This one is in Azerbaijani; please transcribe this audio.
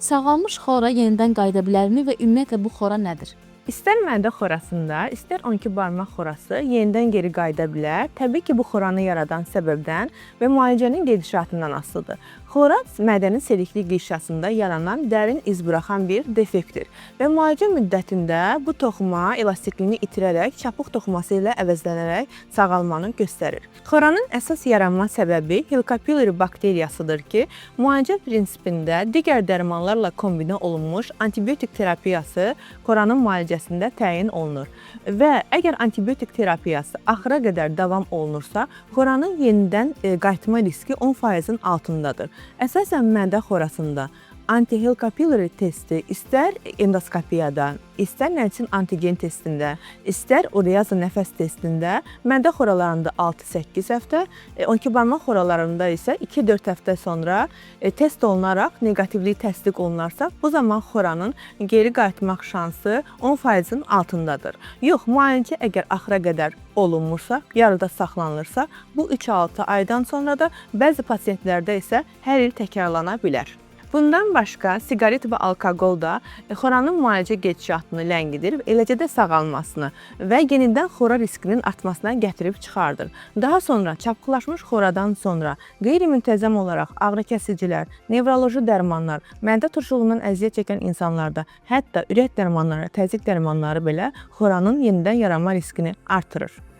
Sağalmış xora yenidən qayıda bilərmi və ümumiyyətlə bu xora nədir? İstər mədə xorasında, istər 12 barmaq xorası yenidən geri qayıda bilər. Təbii ki, bu xoranı yaradan səbəbdən və müalicənin gedişatından asılıdır. Xora mədənin selikli qişasında yaranan dərin iz buraxan bir defektdir və müalicə müddətində bu toxuma elastikliyini itirərək çapıq toxuması ilə əvəzlənərək sağalmanı göstərir. Xoranın əsas yaranma səbəbi Helicobacter pylori bakteriyasıdır ki, müalicə prinsipində digər dərmanlarla kombinə olunmuş antibiotik terapiyası xoranın müalicəsində təyin olunur və əgər antibiotik terapiyası axıra qədər davam olunursa, xoranın yenidən qayıtma riski 10%-in altındadır. Əsasən mədə xorasında anti-Helicobacter pylori testi istər endoskopiyada, istər nərsin antigen testində, istər ureaza nəfəs testində mədə xoralarında 6-8 həftə, 12 barmaq xoralarında isə 2-4 həftə sonra test olunaraq neqativlik təsdiq olunarsa, bu zaman xoranın geri qayıtmaq şansı 10%-in altındadır. Yox, müalicə əgər axıra qədər olunmursa, yarıda saxlanılırsa, bu 3-6 aydan sonra da bəzi pasientlərdə isə hər il təkrarlana bilər. Bundan başqa, siqaret və alkoqol da xoranın müalicə gedişatını ləngidir, eləcə də sağalmasını və yenidən xora riskinin artmasına gətirib çıxardır. Daha sonra çapıqlaşmış xoradan sonra qeyri-müntəzəm olaraq ağrəkəsicilər, nevroloji dərmanlar, mədə turşuluğundan əziyyət çəkən insanlarda, hətta ürək dərmanları, təzyiq dərmanları belə xoranın yenidən yaranma riskini artırır.